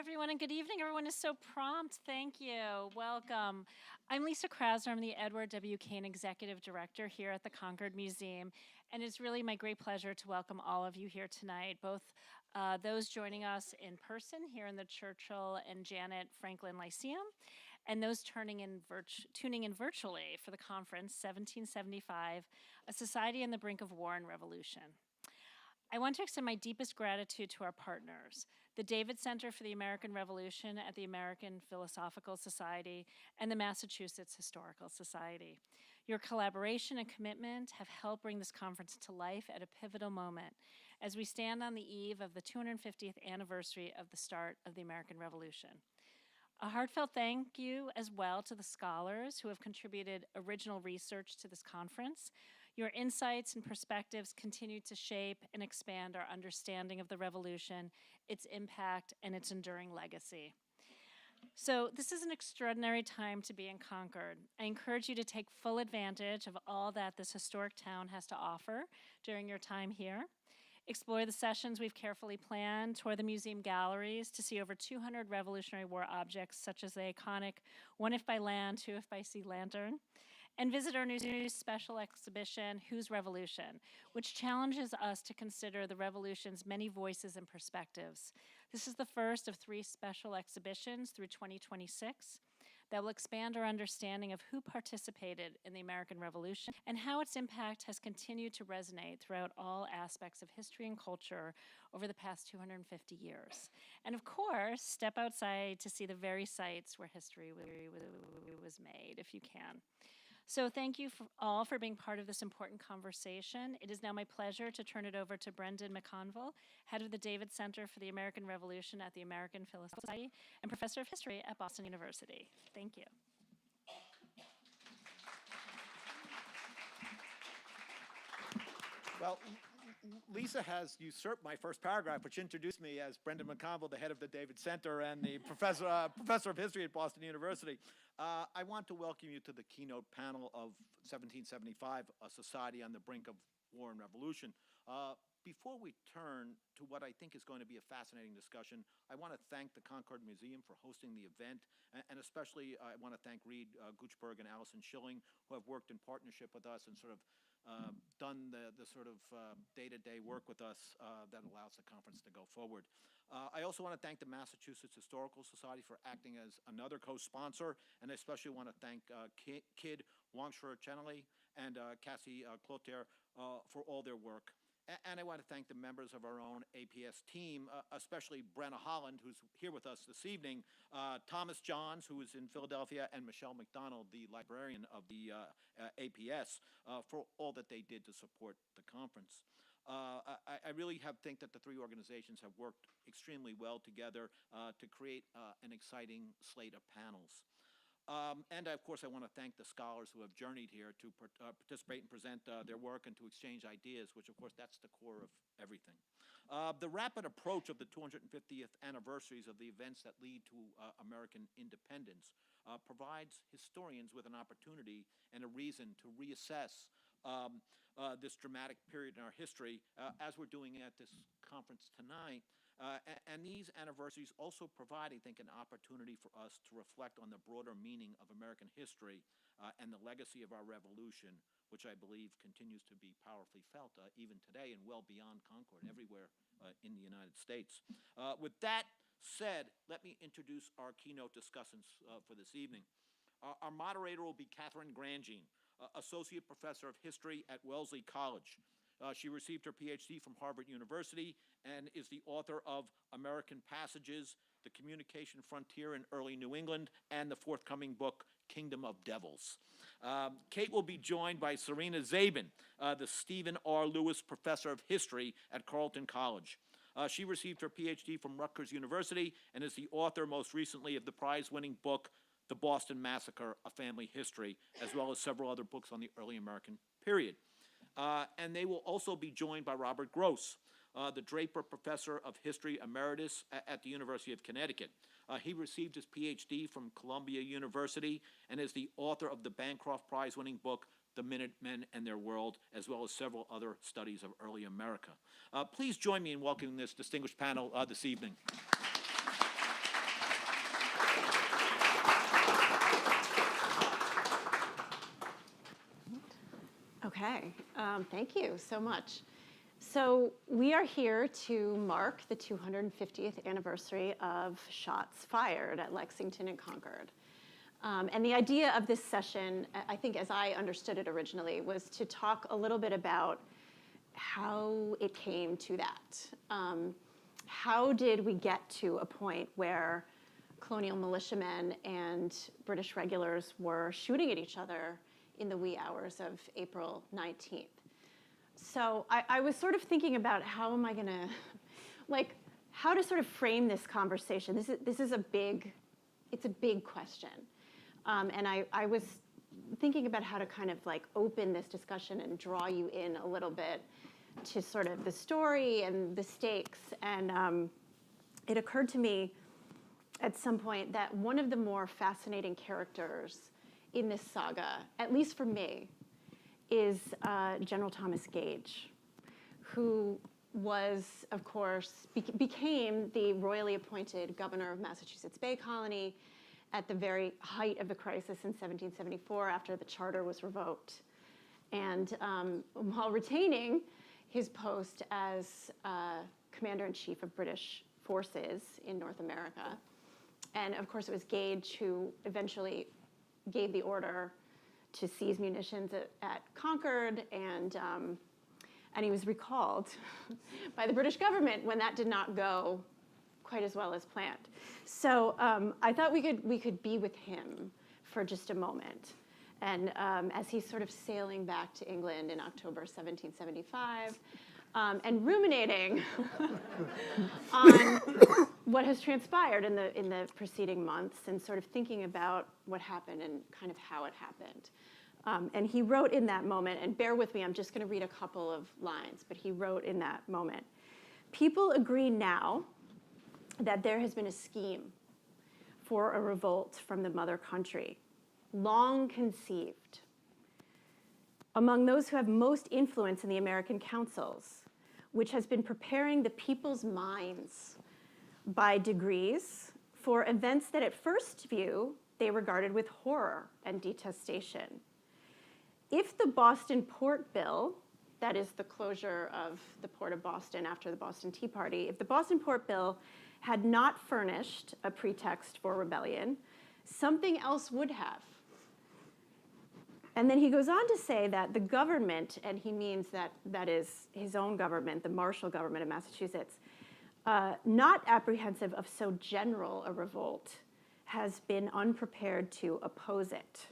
everyone, and good evening. Everyone is so prompt. Thank you. Welcome. I'm Lisa Krasner. I'm the Edward W. Kane Executive Director here at the Concord Museum, and it's really my great pleasure to welcome all of you here tonight, both those joining us in person here in the Churchill and Janet Franklin Lyceum, and those tuning in virtually for the conference 1775, A Society on the Brink of War and Revolution. I want to extend my deepest gratitude to our partners, the David Center for the American Revolution at the American Philosophical Society and the Massachusetts Historical Society. Your collaboration and commitment have helped bring this conference to life at a pivotal moment as we stand on the eve of the 250th anniversary of the start of the American Revolution. A heartfelt thank you as well to the scholars who have contributed original research to this conference. Your insights and perspectives continue to shape and expand our understanding of the revolution, its impact, and its enduring legacy. So this is an extraordinary time to be in Concord. I encourage you to take full advantage of all that this historic town has to offer during your time here. Explore the sessions we've carefully planned, tour the museum galleries to see over 200 Revolutionary War objects, such as the iconic One If by Land, Two If by Sea lantern, and visit our new special exhibition, Whose Revolution?, which challenges us to consider the revolution's many voices and perspectives. This is the first of 3 special exhibitions through 2026 that will expand our understanding of who participated in the American Revolution and how its impact has continued to resonate throughout all aspects of history and culture over the past 250 years. And of course, step outside to see the very sites where history was made, if you can. So thank you all for being part of this important conversation. It is now my pleasure to turn it over to Brendan McConville, head of the David Center for the American Revolution at the American Philosophical Society and professor of history at Boston University. Thank you. Well, Lisa has usurped my first paragraph, which introduced me as Brendan McConville, the head of the David Center and the professor of history at Boston University. I want to welcome you to the keynote panel of 1775, A Society on the Brink of War and Revolution. Before we turn to what I think is going to be a fascinating discussion, I want to thank the Concord Museum for hosting the event, and especially I want to thank Reed Guchberg and Allison Schilling, who have worked in partnership with us and sort of done the sort of day-to-day work with us that allows the conference to go forward. I also want to thank the Massachusetts Historical Society for acting as another co-sponsor, and I especially want to thank Kid Wangshur-Chenelly and Cassie Cloutier for all their work. And I want to thank the members of our own APS team, especially Brenna Holland, who's here with us this evening, Thomas Johns, who is in Philadelphia, and Michelle McDonald, the librarian of the APS, for all that they did to support the conference. I really think that the 3 organizations have worked extremely well together to create an exciting slate of panels. And of course, I want to thank the scholars who have journeyed here to participate and present their work and to exchange ideas, which of course that's the core of everything. The rapid approach of the 250th anniversaries of the events that lead to American independence provides historians with an opportunity and a reason to reassess this dramatic period in our history, as we're doing at this conference tonight. And these anniversaries also provide, I think, an opportunity for us to reflect on the broader meaning of American history and the legacy of our revolution, which I believe continues to be powerfully felt even today and well beyond Concord, everywhere in the United States. With that said, let me introduce our keynote discussants for this evening. Our moderator will be Katherine Grandjean, Associate Professor of History at Wellesley College. She received her PhD from Harvard University and is the author of American Passages, The Communication Frontier in Early New England, and the forthcoming book, Kingdom of Devils. Kate will be joined by Serena Zabin, the Stephen R. Lewis Professor of History at Carleton College. She received her PhD from Rutgers University and is the author most recently of the prize-winning book, The Boston Massacre, A Family History, as well as several other books on the early American period. And they will also be joined by Robert Gross, the Draper Professor of History Emeritus at the University of Connecticut. He received his PhD from Columbia University and is the author of the Bancroft Prize-winning book, The Minutemen and Their World, as well as several other studies of early America. Please join me in welcoming this distinguished panel this evening. Okay, thank you so much. So we are here to mark the 250th anniversary of shots fired at Lexington and Concord. And the idea of this session, I think as I understood it originally, was to talk a little bit about how it came to that. How did we get to a point where colonial militiamen and British regulars were shooting at each other in the wee hours of April 19th? So I was sort of thinking about how am I gonna, like, how to sort of frame this conversation. This is a big question. And I was thinking about how to kind of like open this discussion and draw you in a little bit to sort of the story and the stakes. And it occurred to me at some point that one of the more fascinating characters in this saga, at least for me, is General Thomas Gage, who was, of course, became the royally appointed governor of Massachusetts Bay Colony at the very height of the crisis in 1774 after the charter was revoked. And while retaining his post as commander-in-chief of British forces in North America. And of course, it was Gage who eventually gave the order to seize munitions at Concord, and he was recalled by the British government when that did not go quite as well as planned. So I thought we could be with him for just a moment. And as he's sort of sailing back to England in October 1775, and ruminating on what has transpired in the preceding months, and sort of thinking about what happened and kind of how it happened. And he wrote in that moment, and bear with me, I'm just going to read a couple of lines, but he wrote in that moment, "People agree now that there has been a scheme for a revolt from the mother country, long conceived. Among those who have most influence in the American councils, which has been preparing the people's minds by degrees for events that at first view they regarded with horror and detestation. If the Boston Port Bill," that is the closure of the port of Boston after the Boston Tea Party, "if the Boston Port Bill had not furnished a pretext for rebellion, something else would have." And then he goes on to say that the government, and he means that is his own government, the Marshall government of Massachusetts, not apprehensive of so general a revolt, has been unprepared to oppose it.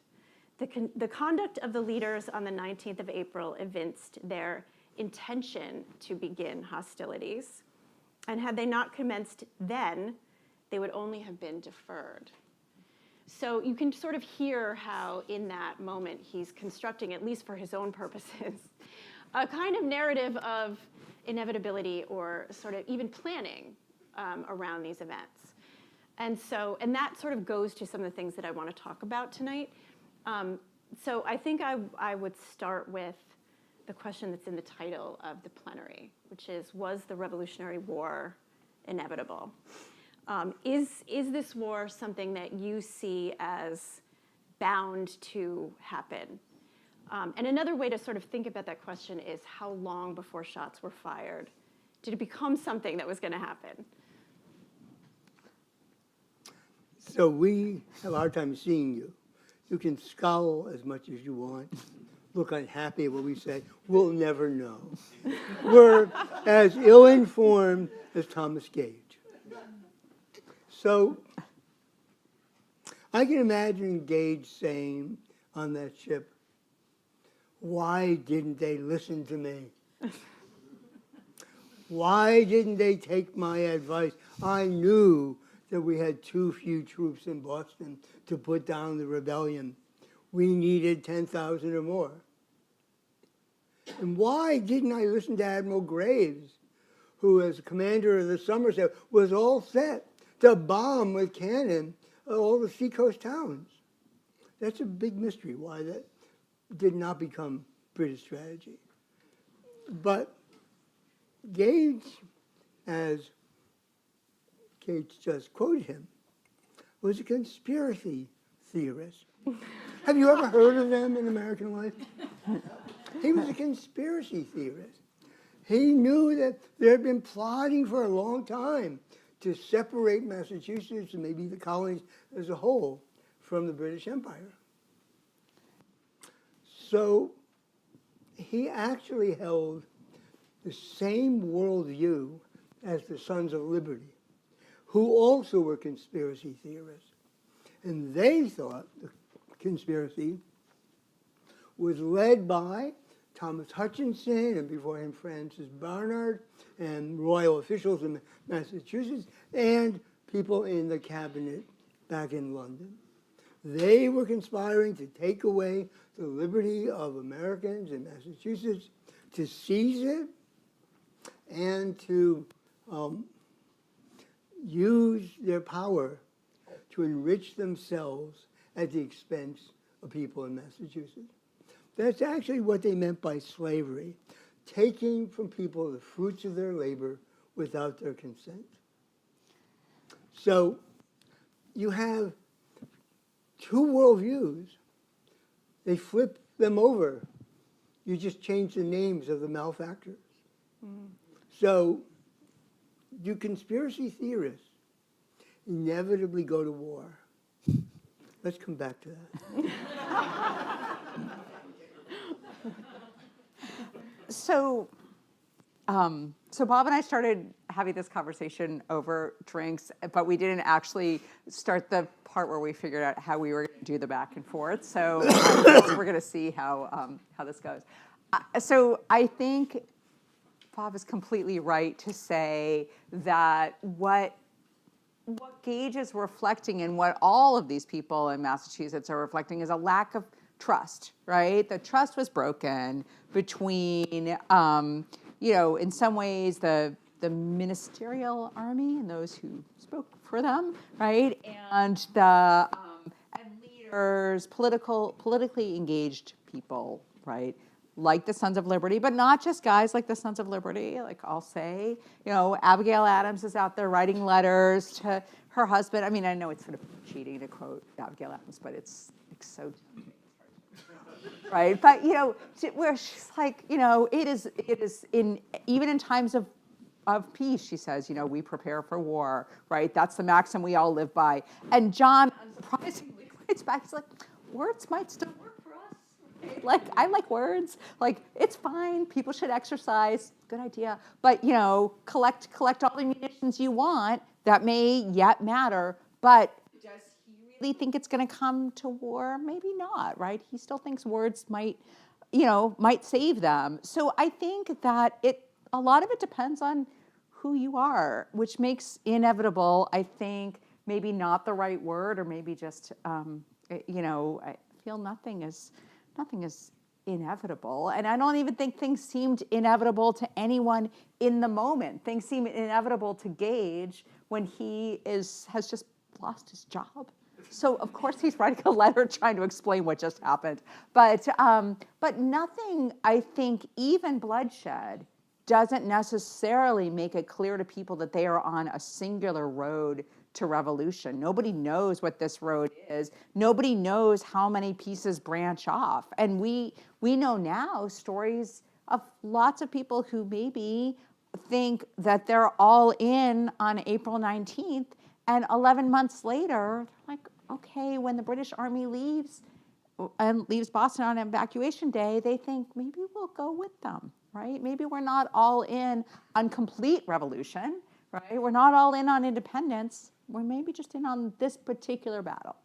The conduct of the leaders on the 19th of April evinced their intention to begin hostilities, and had they not commenced then, they would only have been deferred. So you can sort of hear how in that moment he's constructing, at least for his own purposes, a kind of narrative of inevitability or sort of even planning around these events. And that sort of goes to some of the things that I want to talk about tonight. So I think I would start with the question that's in the title of the plenary, which is, was the Revolutionary War inevitable? Is this war something that you see as bound to happen? And another way to sort of think about that question is, how long before shots were fired did it become something that was going to happen? So we have a hard time seeing you. You can scowl as much as you want, look unhappy at what we say. We'll never know. We're as ill-informed as Thomas Gage. So I can imagine Gage saying on that ship, "Why didn't they listen to me? Why didn't they take my advice? I knew that we had too few troops in Boston to put down the rebellion. We needed 10,000 or more. And why didn't I listen to Admiral Graves, who as commander of the Somerset was all set to bomb with cannon all the seacoast towns?" That's a big mystery why that did not become British strategy. But Gage, as Gage just quoted him, was a conspiracy theorist. Have you ever heard of them in American life? He was a conspiracy theorist. He knew that there had been plotting for a long time to separate Massachusetts and maybe the colonies as a whole from the British Empire. So he actually held the same worldview as the Sons of Liberty, who also were conspiracy theorists. And they thought the conspiracy was led by Thomas Hutchinson, and before him Francis Barnard, and royal officials in Massachusetts, and people in the cabinet back in London. They were conspiring to take away the liberty of Americans in Massachusetts, to seize it, and to use their power to enrich themselves at the expense of people in Massachusetts. That's actually what they meant by slavery, taking from people the fruits of their labor without their consent. So you have two worldviews. They flip them over. You just change the names of the malefactors. So do conspiracy theorists inevitably go to war? Let's come back to that. So Bob and I started having this conversation over drinks, but we didn't actually start the part where we figured out how we were going to do the back and forth. So we're going to see how this goes. So I think Bob is completely right to say that what Gage is reflecting and what all of these people in Massachusetts are reflecting is a lack of trust, right? The trust was broken between, in some ways, the ministerial army and those who spoke for them, right? And the and leaders, politically engaged people, right? Like the Sons of Liberty, but not just guys like the Sons of Liberty. Like I'll say, Abigail Adams is out there writing letters to her husband. I mean, I know it's sort of cheating to quote Abigail Adams, but it's like so. Right, but where she's like, it is even in times of peace, she says, we prepare for war, right? That's the maxim we all live by. And John, unsurprisingly, writes back, he's like, words might still work for us. Right? Like, I like words. Like, it's fine. People should exercise. Good idea. But collect all the munitions you want. That may yet matter, but think it's going to come to war? Maybe not, right? He still thinks words might save them. So I think that a lot of it depends on who you are, which makes inevitable, I think, maybe not the right word, or maybe just, I feel nothing is inevitable. And I don't even think things seemed inevitable to anyone in the moment. Things seem inevitable to Gage when he has just lost his job. So of course he's writing a letter trying to explain what just happened. But nothing, I think, even bloodshed, doesn't necessarily make it clear to people that they are on a singular road to revolution. Nobody knows what this road is. Nobody knows how many pieces branch off. And we know now stories of lots of people who maybe think that they're all in on April 19th, and 11 months later, like, okay, when the British Army leaves Boston on evacuation day, they think maybe we'll go with them, right? Maybe we're not all in on complete revolution, right? We're not all in on independence. We're maybe just in on this particular battle.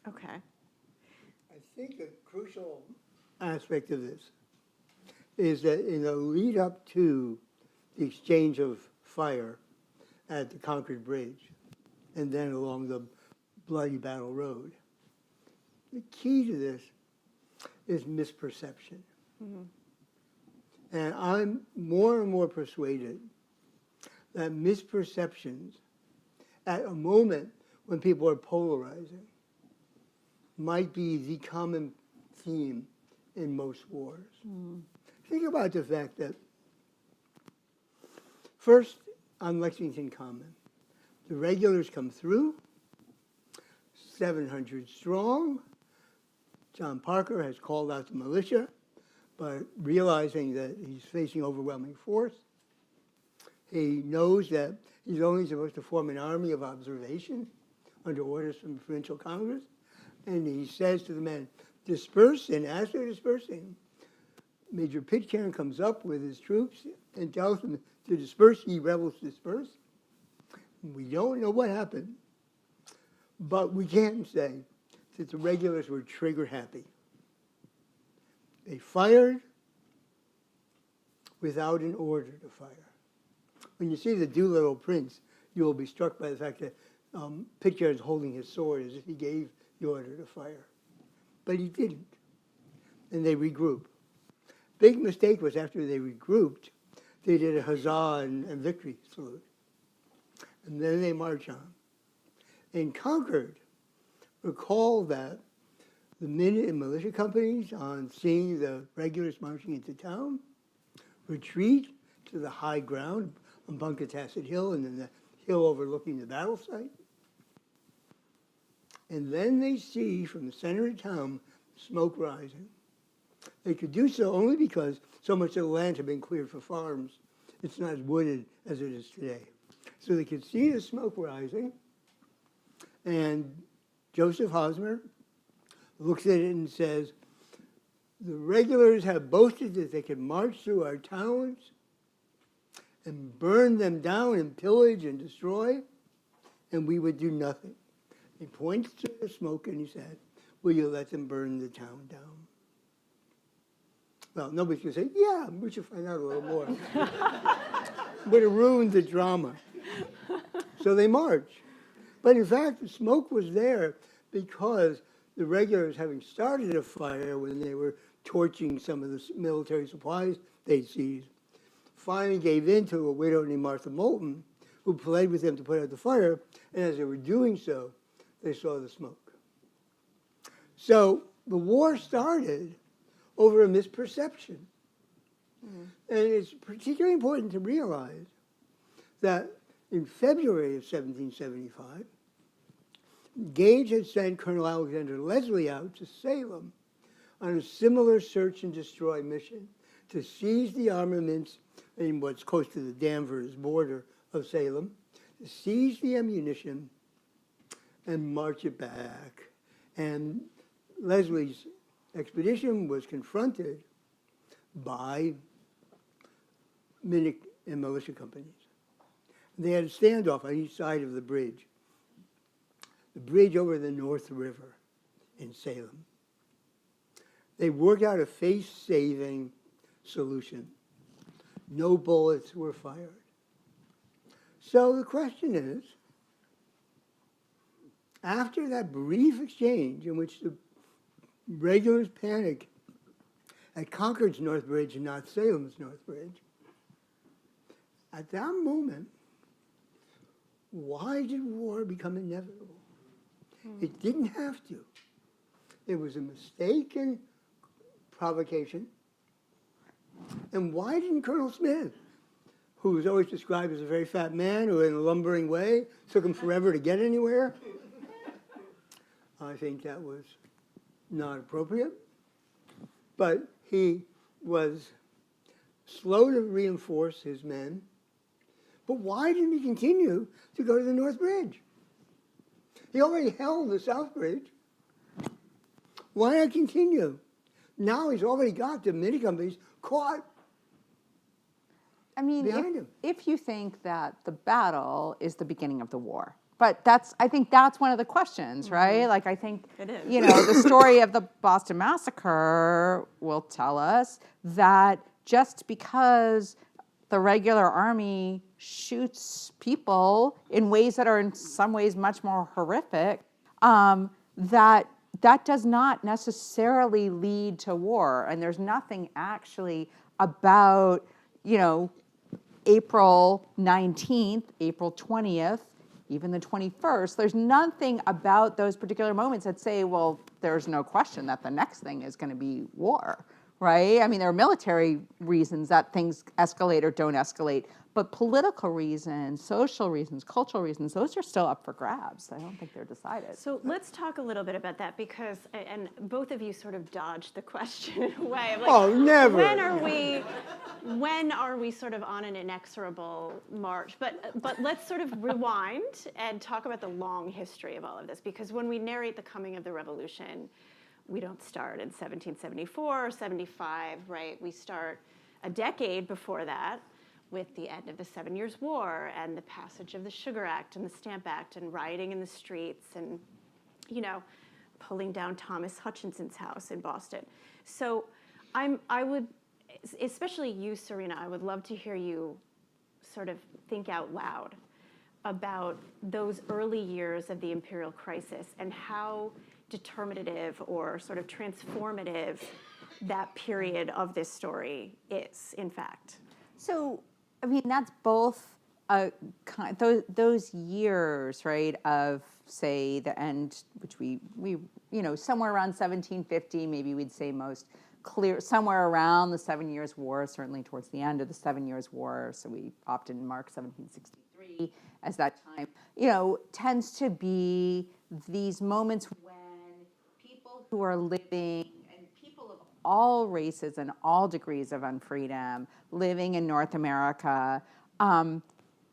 Okay. I think a crucial aspect of this is that in the lead up to the exchange of fire at the Concord Bridge and then along the Bloody Battle Road, the key to this is misperception. Mm-hmm. And I'm more and more persuaded that misperceptions at a moment when people are polarizing might be the common theme in most wars. Mm. Think about the fact that first on Lexington Common, the regulars come through, 700 strong, John Parker has called out the militia, but realizing that he's facing overwhelming force, he knows that he's only supposed to form an army of observation under orders from the provincial Congress. And he says to the men, disperse, and as they're dispersing, Major Pitcairn comes up with his troops and tells them to disperse, ye rebels disperse. We don't know what happened, but we can say that the regulars were trigger happy. They fired without an order to fire. When you see the Doolittle prints, you will be struck by the fact that Pitcairn is holding his sword as if he gave the order to fire. But he didn't, and they regroup. Big mistake was after they regrouped, they did a huzzah and victory salute. And then they march on. In Concord, recall that the minute and militia companies, on seeing the regulars marching into town, retreat to the high ground on Bunkatasset Hill and then the hill overlooking the battle site. And then they see from the center of town smoke rising. They could do so only because so much of the land had been cleared for farms. It's not as wooded as it is today. So they could see the smoke rising, and Joseph Hosmer looks at it and says, the regulars have boasted that they could march through our towns and burn them down and pillage and destroy, and we would do nothing. He points to the smoke and he said, will you let them burn the town down? Well, nobody's going to say, yeah, we should find out a little more. But it ruined the drama. So they march. But in fact, the smoke was there because the regulars, having started a fire when they were torching some of the military supplies they'd seized, finally gave in to a widow named Martha Moulton, who pled with them to put out the fire, and as they were doing so, they saw the smoke. So the war started over a misperception. And it's particularly important to realize that in February of 1775, Gage had sent Colonel Alexander Leslie out to Salem on a similar search and destroy mission to seize the armaments in what's close to the Danvers border of Salem, to seize the ammunition and march it back. And Leslie's expedition was confronted by minute and militia companies. They had a standoff on each side of the bridge over the North River in Salem. They worked out a face-saving solution. No bullets were fired. So the question is, after that brief exchange in which the regulars panicked at Concord's North Bridge and not Salem's North Bridge, at that moment, why did war become inevitable? It didn't have to. It was a mistaken provocation. And why didn't Colonel Smith, who was always described as a very fat man who in a lumbering way took him forever to get anywhere? I think that was not appropriate. But he was slow to reinforce his men. But why didn't he continue to go to the North Bridge? He already held the South Bridge. Why not continue? Now he's already got the mini companies caught behind him. If you think that the battle is the beginning of the war, but I think that's one of the questions, right? Like, I think, It is. the story of the Boston Massacre will tell us that just because the regular army shoots people in ways that are in some ways much more horrific, that does not necessarily lead to war. And there's nothing actually about, April 19th, April 20th, even the 21st, there's nothing about those particular moments that say, well, there's no question that the next thing is going to be war, right? I mean, there are military reasons that things escalate or don't escalate, But political reasons, social reasons, cultural reasons, those are still up for grabs. I don't think they're decided. So let's talk a little bit about that because, and both of you sort of dodged the question in a way. Of like, Oh, never. When are we sort of on an inexorable march? But let's sort of rewind and talk about the long history of all of this, because when we narrate the coming of the revolution, we don't start in 1774 or 75, right? We start a decade before that, with the end of the 7 Years' War and the passage of the Sugar Act and the Stamp Act and rioting in the streets and, pulling down Thomas Hutchinson's house in Boston. So I would, especially you, Serena, I would love to hear you sort of think out loud about those early years of the imperial crisis and how determinative or sort of transformative that period of this story is, in fact. So, I mean, that's both those years, right, of, say, the end, which we somewhere around 1750, maybe we'd say most clear, somewhere around the 7 Years' War, certainly towards the end of the 7 Years' War, so we often mark 1763 as that time, tends to be these moments when people who are living, and people of all races and all degrees of unfreedom living in North America,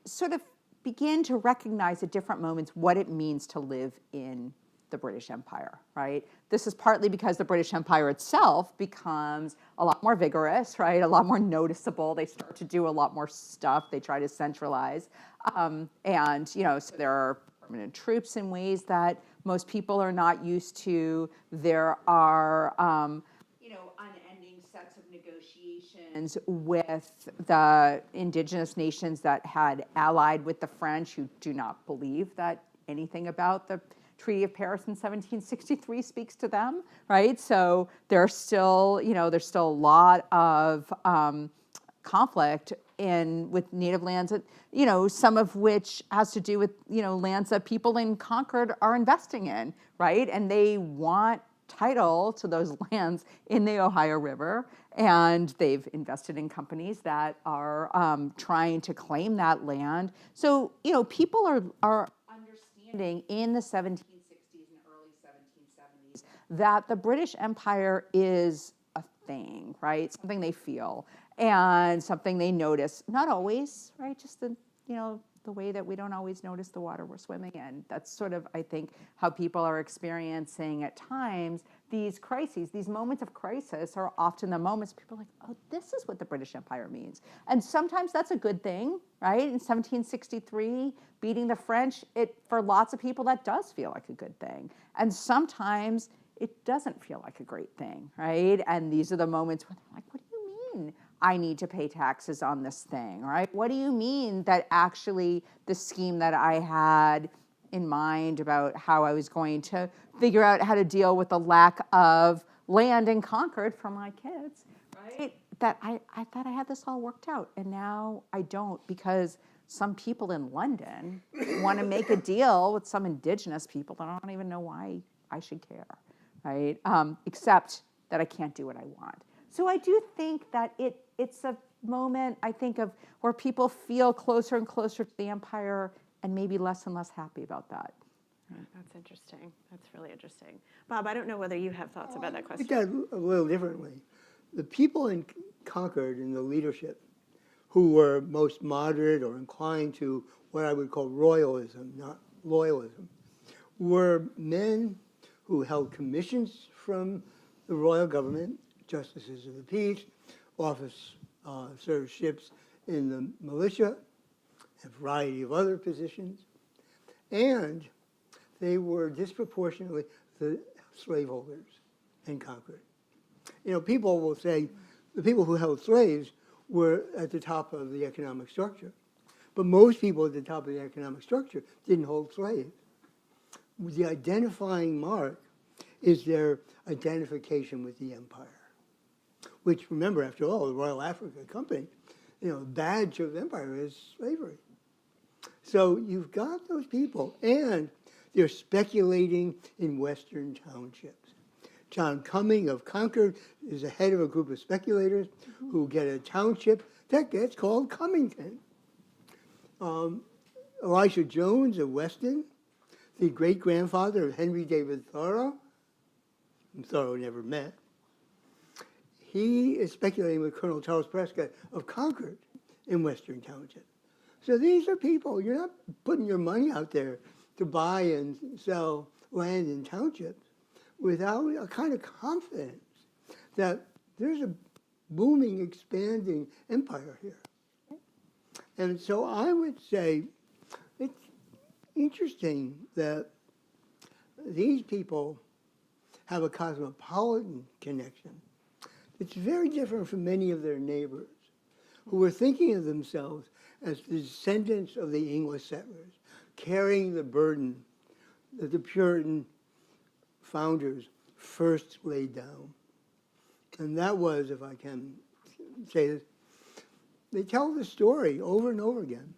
sort of begin to recognize at different moments what it means to live in the British Empire, right? This is partly because the British Empire itself becomes a lot more vigorous, right? A lot more noticeable. They start to do a lot more stuff. They try to centralize. So there are permanent troops in ways that most people are not used to. There are, unending sets of negotiations with the indigenous nations that had allied with the French, who do not believe that anything about the Treaty of Paris in 1763 speaks to them, right? So there's still a lot of conflict with native lands, some of which has to do with, lands that people in Concord are investing in, right? And they want title to those lands in the Ohio River, and they've invested in companies that are trying to claim that land. So, people are understanding in the 1760s and early 1770s that the British Empire is a thing, right? Something they feel and something they notice. Not always, right? Just the way that we don't always notice the water we're swimming in. That's sort of, I think, how people are experiencing at times these crises. These moments of crisis are often the moments people are like, oh, this is what the British Empire means. And sometimes that's a good thing, right? In 1763, beating the French, for lots of people, that does feel like a good thing. And sometimes it doesn't feel like a great thing, right? And these are the moments where they're like, what do you mean I need to pay taxes on this thing, right? What do you mean that actually the scheme that I had in mind about how I was going to figure out how to deal with the lack of land in Concord for my kids, right? That I thought I had this all worked out, and now I don't, because some people in London want to make a deal with some indigenous people that I don't even know why I should care, right? Except that I can't do what I want. So I do think that it's a moment, I think, of where people feel closer and closer to the empire and maybe less and less happy about that. That's interesting. That's really interesting. Bob, I don't know whether you have thoughts about that I question. think that a little differently. The people in Concord, in the leadership, who were most moderate or inclined to what I would call royalism, not loyalism, were men who held commissions from the royal government, justices of the peace, officerships in the militia, a variety of other positions, and they were disproportionately the slaveholders in Concord. People will say the people who held slaves were at the top of the economic structure, but most people at the top of the economic structure didn't hold slaves. The identifying mark is their identification with the empire, which, remember, after all, the Royal African Company, the badge of empire is slavery. So you've got those people, and they're speculating in Western townships. John Cumming of Concord is the head of a group of speculators who get a township that gets called Cummington. Elisha Jones of Weston, the great-grandfather of Henry David Thoreau, whom Thoreau never met. He is speculating with Colonel Charles Prescott of Concord in Western Township. So these are people, you're not putting your money out there to buy and sell land in townships without a kind of confidence that there's a booming, expanding empire here. And so I would say it's interesting that these people have a cosmopolitan connection. It's very different from many of their neighbors who were thinking of themselves as the descendants of the English settlers, carrying the burden that the Puritan founders first laid down. And that was, if I can say this, they tell the story over and over again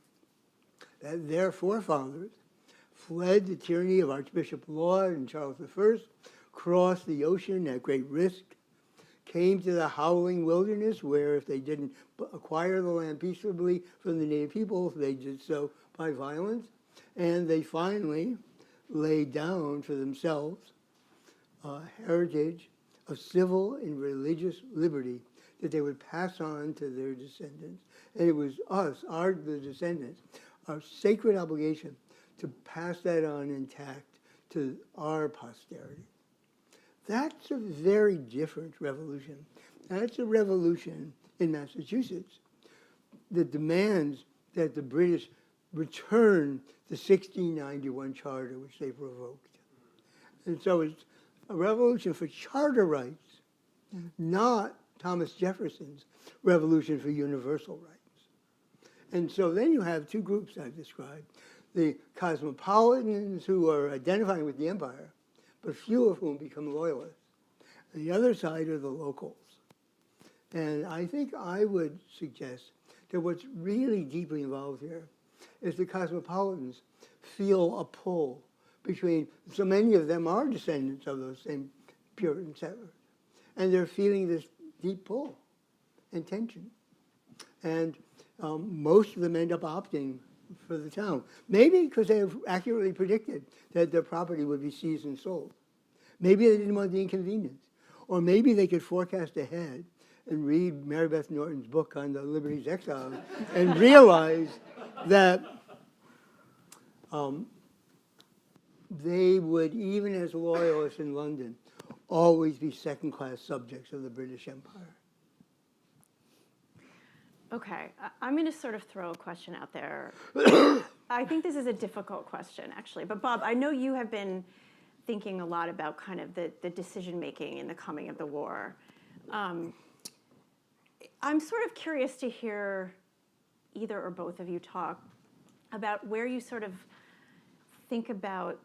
that their forefathers fled the tyranny of Archbishop Laud and Charles I, crossed the ocean at great risk, came to the howling wilderness where if they didn't acquire the land peaceably from the native peoples, they did so by violence. And they finally laid down for themselves a heritage of civil and religious liberty that they would pass on to their descendants. And it was us, the descendants, our sacred obligation to pass that on intact to our posterity. That's a very different revolution. And it's a revolution in Massachusetts that demands that the British return the 1691 charter, which they provoked. And so it's a revolution for charter rights, not Thomas Jefferson's revolution for universal rights. And so then you have two groups I've described, the cosmopolitans who are identifying with the empire, but few of whom become loyalists. And the other side are the locals. And I think I would suggest that what's really deeply involved here is the cosmopolitans feel a pull between, so many of them are descendants of those same Puritan settlers, and they're feeling this deep pull and tension. And most of them end up opting for the town. Maybe because they have accurately predicted that their property would be seized and sold. Maybe they didn't want the inconvenience. Or maybe they could forecast ahead and read Mary Beth Norton's book on the Liberty's Exiles and realize that they would, even as loyalists in London, always be second-class subjects of the British Empire. Okay, I'm going to sort of throw a question out there. I think this is a difficult question, actually. But Bob, I know you have been thinking a lot about kind of the decision-making in the coming of the war. I'm sort of curious to hear either or both of you talk about where you sort of think about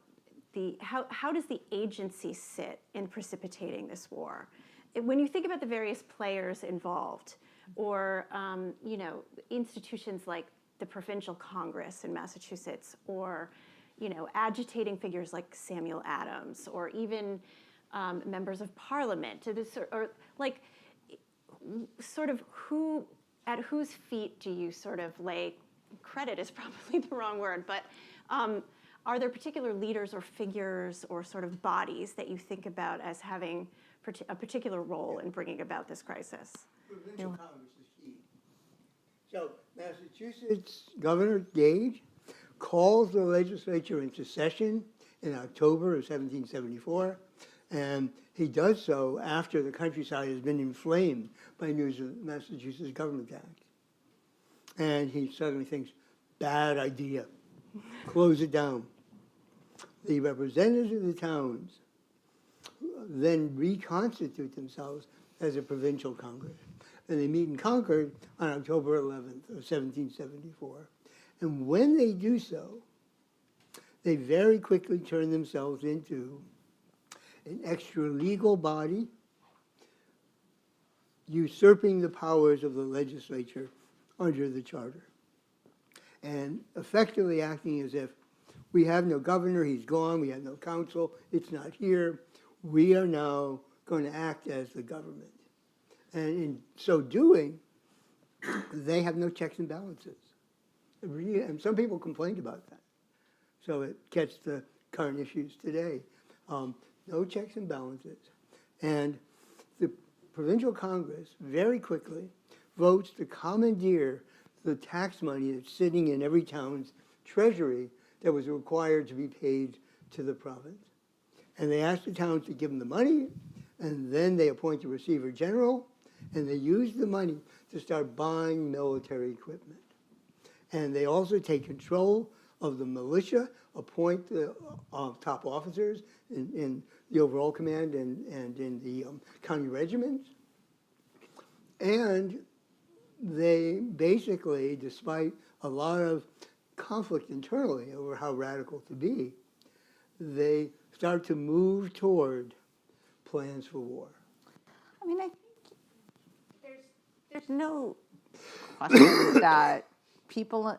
how does the agency sit in precipitating this war? When you think about the various players involved, or institutions like the Provincial Congress in Massachusetts, or agitating figures like Samuel Adams, or even members of Parliament, or like sort of at whose feet do you sort of lay credit is probably the wrong word, but are there particular leaders or figures or sort of bodies that you think about as having a particular role in bringing about this crisis? Provincial Congress is key. So Massachusetts Governor Gage calls the legislature into session in October of 1774, and he does so after the countryside has been inflamed by news of Massachusetts Government Act. And he suddenly thinks, bad idea, close it down. The representatives of the towns then reconstitute themselves as a provincial congress. And they meet in Concord on October 11th of 1774. And when they do so, they very quickly turn themselves into an extra-legal body usurping the powers of the legislature under the charter and effectively acting as if we have no governor, he's gone, we have no council, it's not here, we are now going to act as the government. And in so doing, they have no checks and balances. And some people complained about that. So it gets the current issues today. No checks and balances. And the provincial Congress very quickly votes to commandeer the tax money that's sitting in every town's treasury that was required to be paid to the province. And they ask the towns to give them the money, and then they appoint a receiver general, and they use the money to start buying military equipment. And they also take control of the militia, appoint the top officers in the overall command and in the county regiments. And they basically, despite a lot of conflict internally over how radical to be, they start to move toward plans for war. I mean, I think there's no question that people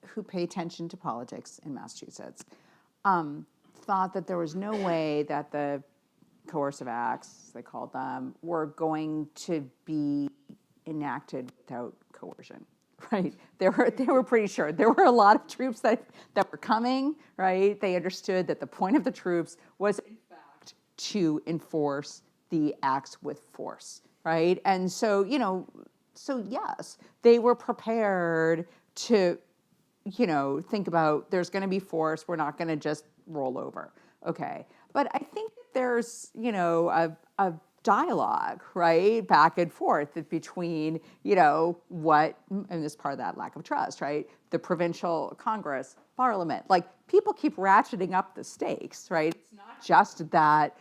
who pay attention to politics in Massachusetts thought that there was no way that the coercive acts, as they called them, were going to be enacted without coercion, right? They were pretty sure. There were a lot of troops that were coming, right? They understood that the point of the troops was, in fact, to enforce the acts with force, right? And so, so yes, they were prepared to, think about there's going to be force. We're not going to just roll over, okay? But I think that there's, a dialogue, right, back and forth between, what, and this is part of that lack of trust, right, the provincial Congress, Parliament. Like, people keep ratcheting up the stakes, right? It's not just that,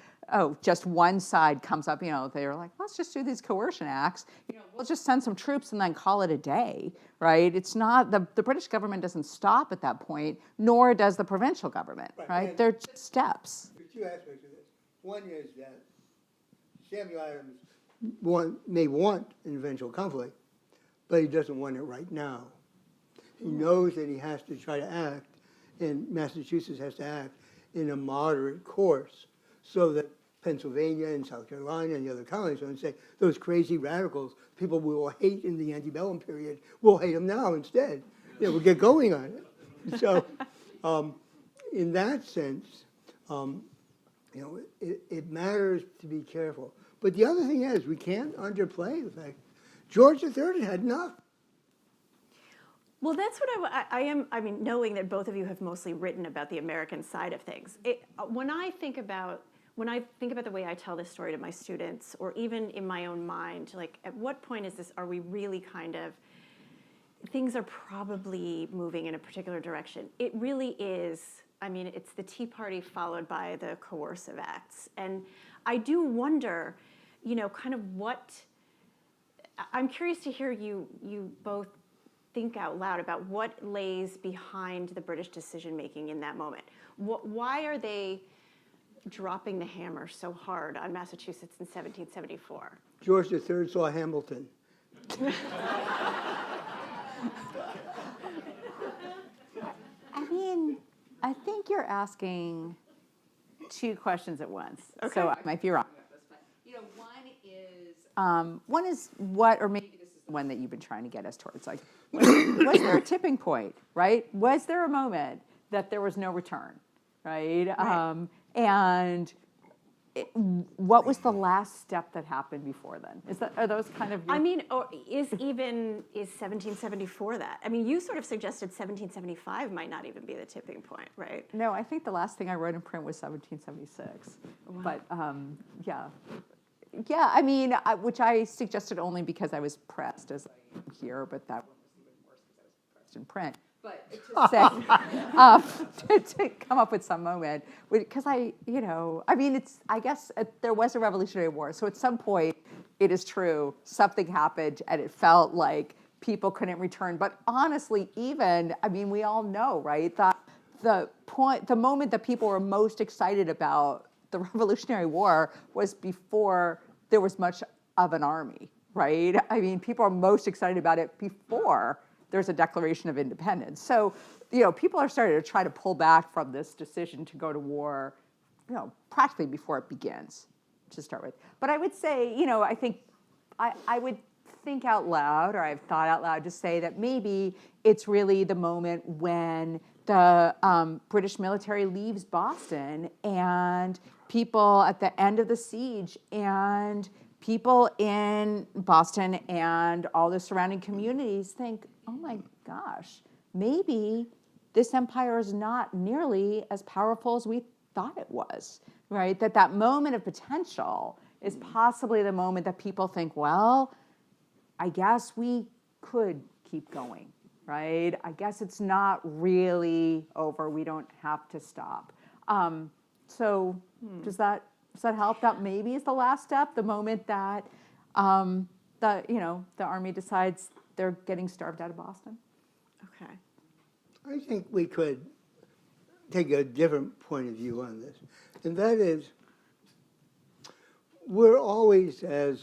just one side comes up, they're like, let's just do these coercion acts. We'll just send some troops and then call it a day, right? It's not, the British government doesn't stop at that point, nor does the provincial government, right? They're just steps. There's two aspects of this. One is that Samuel Adams may want an eventual conflict, but he doesn't want it right now. He knows that he has to try to act, and Massachusetts has to act in a moderate course so that Pennsylvania and South Carolina and the other colonies don't say, those crazy radicals, people we will hate in the antebellum period, we'll hate them now instead. We'll get going on it. So in that sense, it matters to be careful. But the other thing is, we can't underplay the fact George III had enough. Well, that's what I am. I mean, knowing that both of you have mostly written about the American side of things, when I think about the way I tell this story to my students, or even in my own mind, like, at what point are we really things are probably moving in a particular direction. It really is. I mean, it's the Tea Party followed by the coercive acts. And I do wonder, I'm curious to hear you both think out loud about what lays behind the British decision-making in that moment. Why are they dropping the hammer so hard on Massachusetts in 1774? George III saw Hamilton. I think you're asking two questions at once. Okay. So I might be wrong about this, but one is what, or maybe this is the one that you've been trying to get us towards. Like, was there a tipping point, right? Was there a moment that there was no return, right? And what was the last step that happened before then? Are those kind of? I mean, or is 1774 that? I mean, you sort of suggested 1775 might not even be the tipping point, right? No, I think the last thing I wrote in print was 1776. Wow. But yeah. I mean, which I suggested only because I was pressed as I am here, but that one was even worse because I was pressed in print. But to say, to come up with some moment, because I guess there was a Revolutionary War. So at some point, it is true, something happened and it felt like people couldn't return. But honestly, we all know, right, that the moment that people were most excited about the Revolutionary War was before there was much of an army, right? I mean, people are most excited about it before there's a Declaration of Independence. So, people are starting to try to pull back from this decision to go to war, practically before it begins, to start with. But I would say, I think, I would think out loud, or I've thought out loud to say that maybe it's really the moment when the British military leaves Boston and people at the end of the siege and people in Boston and all the surrounding communities think, oh my gosh, maybe this empire is not nearly as powerful as we thought it was, right? That moment of potential is possibly the moment that people think, well, I guess we could keep going, right? I guess it's not really over. We don't have to stop. So does that help? That maybe is the last step, the moment that the army decides they're getting starved out of Boston. Okay. I think we could take a different point of view on this, and that is we're always, as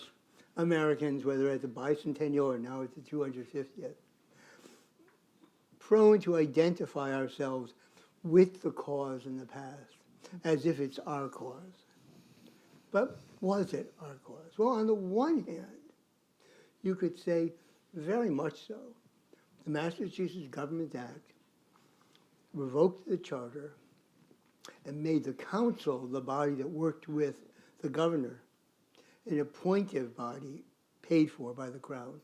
Americans, whether at the bicentennial or now at the 250th, prone to identify ourselves with the cause in the past as if it's our cause. But was it our cause? Well, on the one hand, you could say very much so. The Massachusetts Government Act revoked the charter and made the council, the body that worked with the governor, an appointive body paid for by the crown,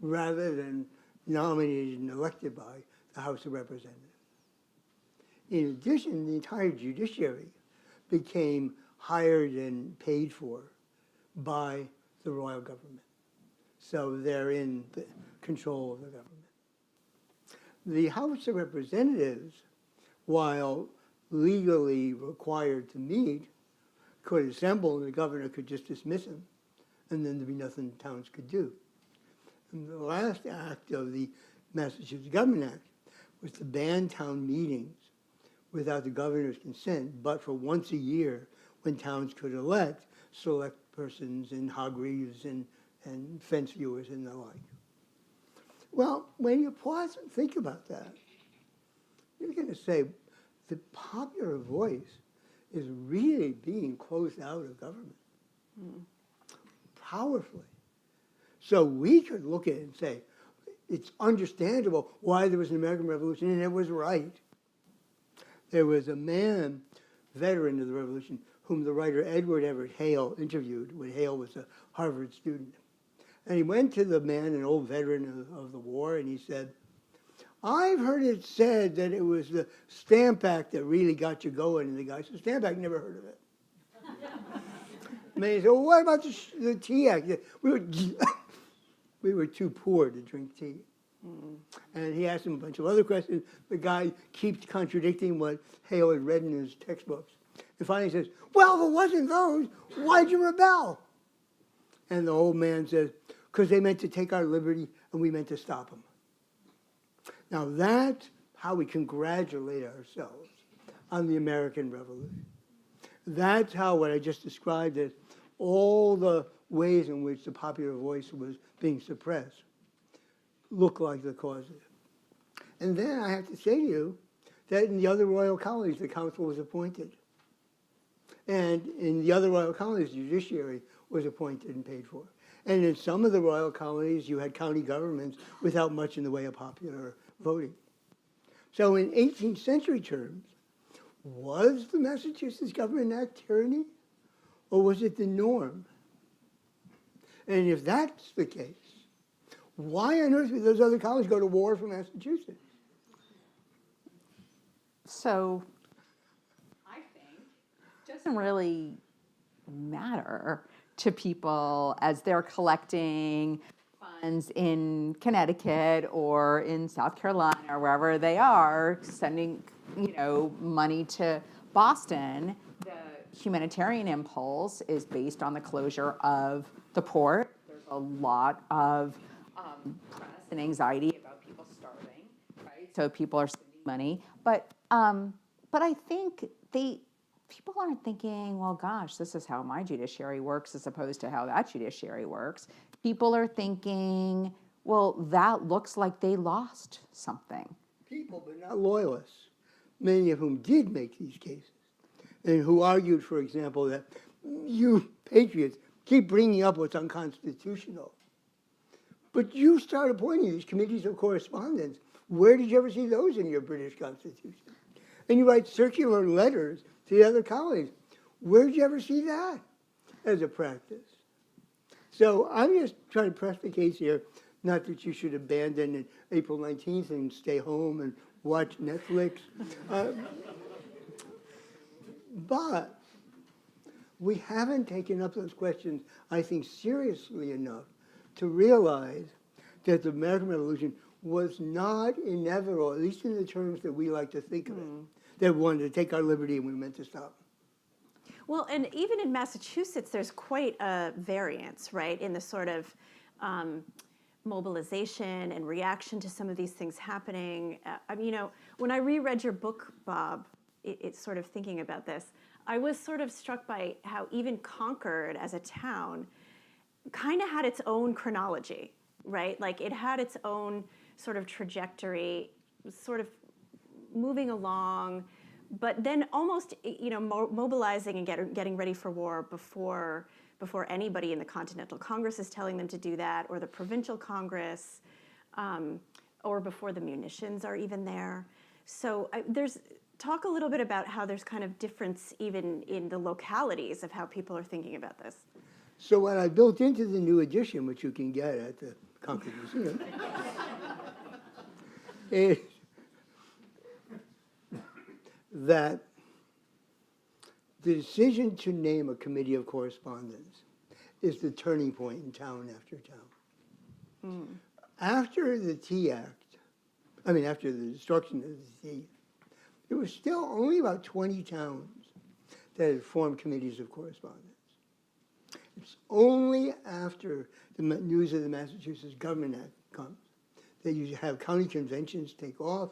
rather than nominated and elected by the House of Representatives. In addition, the entire judiciary became hired and paid for by the royal government. So they're in the control of the government. The House of Representatives, while legally required to meet, could assemble and the governor could just dismiss him, and then there'd be nothing towns could do. And the last act of the Massachusetts Government Act was to ban town meetings without the governor's consent, but for once a year when towns could elect select persons and hog reeves and fence viewers and the like. Well, when you pause and think about that, you're going to say the popular voice is really being closed out of government powerfully. So we could look at it and say, it's understandable why there was an American Revolution, and it was right. There was a man, veteran of the Revolution, whom the writer Edward Everett Hale interviewed when Hale was a Harvard student. And he went to the man, an old veteran of the war, and he said, I've heard it said that it was the Stamp Act that really got you going. And the guy said, Stamp Act, never heard of it. And he said, well, what about the Tea Act? We were too poor to drink tea. And he asked him a bunch of other questions. The guy keeps contradicting what Hale had read in his textbooks. And finally he says, well, if it wasn't those, why'd you rebel? And the old man says, because they meant to take our liberty and we meant to stop them. Now that's how we congratulate ourselves on the American Revolution. That's how what I just described as all the ways in which the popular voice was being suppressed look like the causes. And then I have to say to you that in the other royal colonies, the council was appointed. And in the other royal colonies, the judiciary was appointed and paid for. And in some of the royal colonies, you had county governments without much in the way of popular voting. So in 18th century terms, was the Massachusetts Government Act tyranny, or was it the norm? And if that's the case, why on earth would those other colonies go to war for Massachusetts? So I think it doesn't really matter to people as they're collecting funds in Connecticut or in South Carolina or wherever they are, sending money to Boston. The humanitarian impulse is based on the closure of the port. There's a lot of press and anxiety about people starving, right? So people are spending money, but I think people aren't thinking, well, gosh, this is how my judiciary works as opposed to how that judiciary works. People are thinking, well, that looks like they lost something. People, but not loyalists, many of whom did make these cases, and who argued, for example, that you patriots keep bringing up what's unconstitutional. But you start appointing these committees of correspondence. Where did you ever see those in your British Constitution? And you write circular letters to the other colleagues. Where did you ever see that as a practice? So I'm just trying to press the case here, not that you should abandon it April 19th and stay home and watch Netflix. But we haven't taken up those questions, I think, seriously enough to realize that the American Revolution was not inevitable, at least in the terms that we like to think of it, that we wanted to take our liberty and we meant to stop. Well, and even in Massachusetts, there's quite a variance, right, in the sort of mobilization and reaction to some of these things happening. I mean, when I reread your book, Bob, it's sort of thinking about this, I was sort of struck by how even Concord as a town kind of had its own chronology, right? Like it had its own sort of trajectory, sort of moving along, but then almost, mobilizing and getting ready for war before anybody in the Continental Congress is telling them to do that, or the Provincial Congress, or before the munitions are even there. So talk a little bit about how there's kind of difference even in the localities of how people are thinking about this. So what I built into the new edition, which you can get at the Concord Museum, is that the decision to name a committee of correspondence is the turning point in town after town. After the Tea Act, after the destruction of the Tea, there was still only about 20 towns that had formed committees of correspondence. It's only after the news of the Massachusetts Government Act comes that you have county conventions take off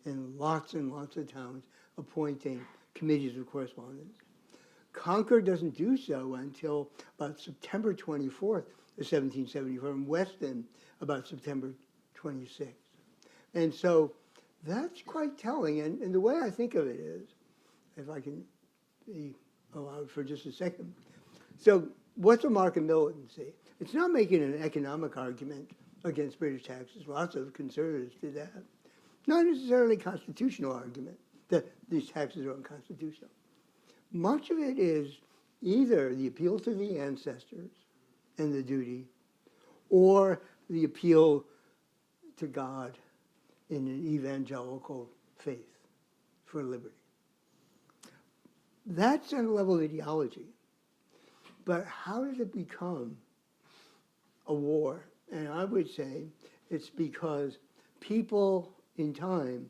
and lots of towns appointing committees of correspondence. Concord doesn't do so until about September 24th of 1774, and Weston about September 26th. And so that's quite telling. And the way I think of it is, if I can be allowed for just a second. So what's a Markham militancy? It's not making an economic argument against British taxes. Lots of conservatives did that. Not necessarily a constitutional argument that these taxes are unconstitutional. Much of it is either the appeal to the ancestors and the duty, or the appeal to God in an evangelical faith for liberty. That's on the level of ideology. But how did it become a war? And I would say it's because people in time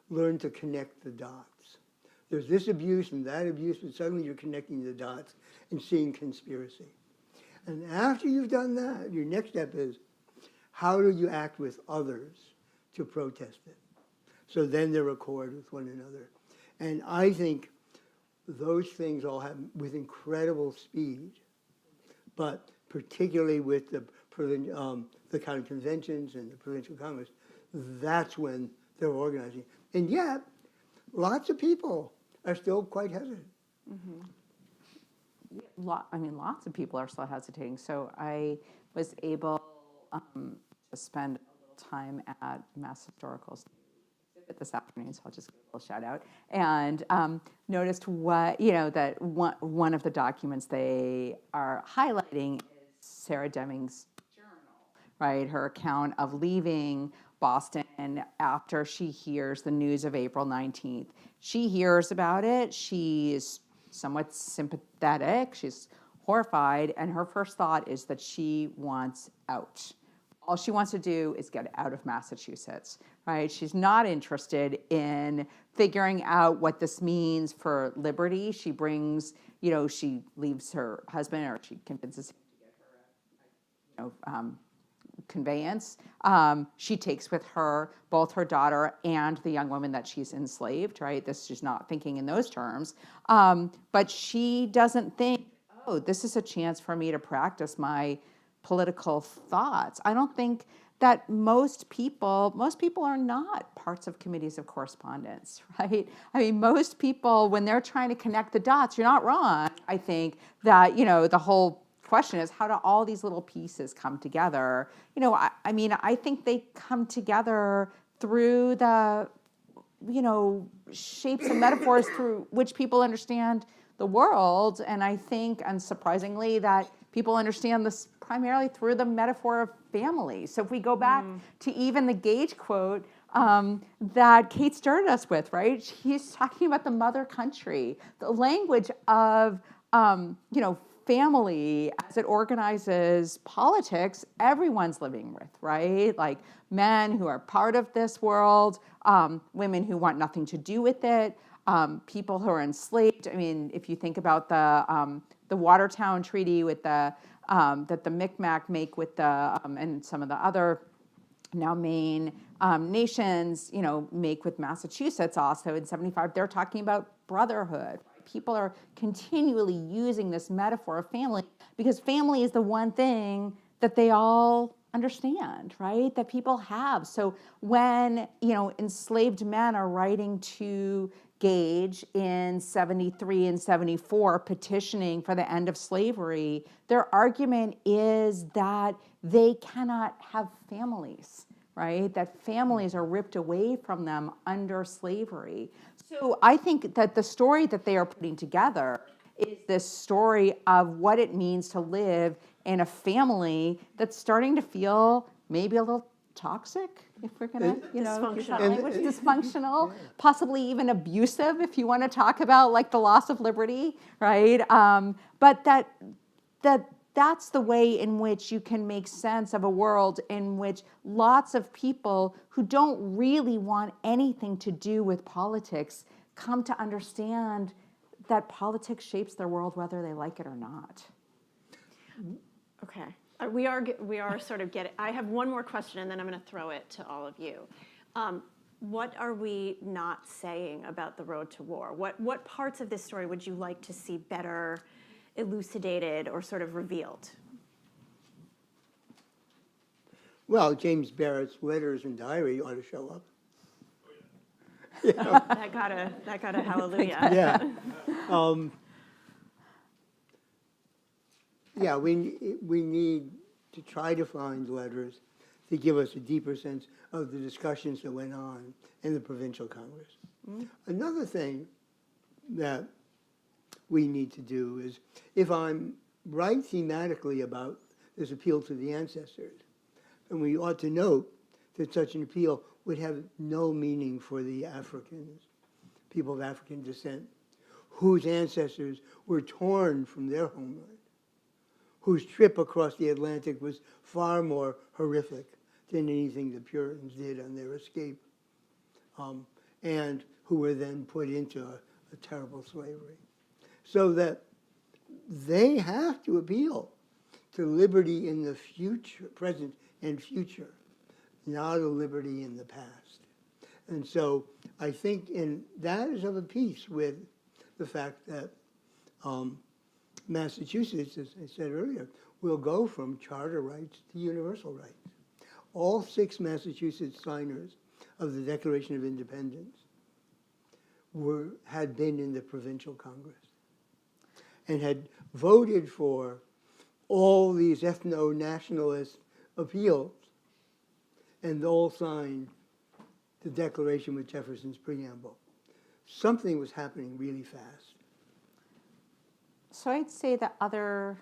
learn to connect the dots. There's this abuse and that abuse, and suddenly you're connecting the dots and seeing conspiracy. And after you've done that, your next step is, how do you act with others to protest it? So then they're accord with one another. And I think those things all happen with incredible speed, but particularly with the county conventions and the provincial congress, that's when they're organizing. And yet, lots of people are still quite hesitant. Mm-hmm. Lots of people are still hesitating. So I was able to spend a little time at Mass Historical exhibit this afternoon, so I'll just give a little shout out, and noticed that one of the documents they are highlighting is Sarah Deming's journal, right? Her account of leaving Boston after she hears the news of April 19th. She hears about it. She's somewhat sympathetic. She's horrified. And her first thought is that she wants out. All she wants to do is get out of Massachusetts, right? She's not interested in figuring out what this means for liberty. She brings, she leaves her husband, or she convinces him to get her conveyance. She takes with her both her daughter and the young woman that she's enslaved, right? She's not thinking in those terms. But she doesn't think, oh, this is a chance for me to practice my political thoughts. I don't think that most people are not parts of committees of correspondence, right? Most people, when they're trying to connect the dots, you're not wrong. I think that, the whole question is, how do all these little pieces come together? You know, I mean, I think they come together through the, you know, shapes and metaphors through which people understand the world. And I think, unsurprisingly, that people understand this primarily through the metaphor of family. So if we go back to even the Gage quote that Kate started us with, right? He's talking about the mother country, the language of, you know, family as it organizes politics, everyone's living with, right? Like men who are part of this world, women who want nothing to do with it, people who are enslaved. I mean, if you think about the Watertown Treaty with the that the Micmac make with the and some of the other now Maine nations, you know, make with Massachusetts also in '75, they're talking about brotherhood. People are continually using this metaphor of family because family is the one thing that they all understand, right? That people have. So when, you know, enslaved men are writing to Gage in 73 and 74, petitioning for the end of slavery, their argument is that they cannot have families, right? That families are ripped away from them under slavery. So I think that the story that they are putting together is this story of what it means to live in a family that's starting to feel maybe a little toxic, if we're going to, you know, use that language, dysfunctional, possibly even abusive, if you want to talk about like the loss of liberty, right? But that's the way in which you can make sense of a world in which lots of people who don't really want anything to do with politics come to understand that politics shapes their world whether they like it or not. Okay. We are sort of getting, I have one more question and then I'm going to throw it to all of you. What are we not saying about the road to war? What parts of this story would you like to see better elucidated or sort of revealed? Well, James Barrett's letters and diary ought to show up. That got a hallelujah. Yeah. Yeah, we need to try to find letters to give us a deeper sense of the discussions that went on in the Provincial Congress. Another thing that we need to do is, if I'm right thematically about this appeal to the ancestors, then we ought to note that such an appeal would have no meaning for the Africans, people of African descent, whose ancestors were torn from their homeland, whose trip across the Atlantic was far more horrific than anything the Puritans did on their escape, and who were then put into a terrible slavery. So that they have to appeal to liberty in the future, present and future, not a liberty in the past. And so I think that is of a piece with the fact that Massachusetts, as I said earlier, will go from charter rights to universal rights. All 6 Massachusetts signers of the Declaration of Independence had been in the Provincial Congress and had voted for all these ethno-nationalist appeals, and all signed the Declaration with Jefferson's preamble. Something was happening really fast. So I'd say the other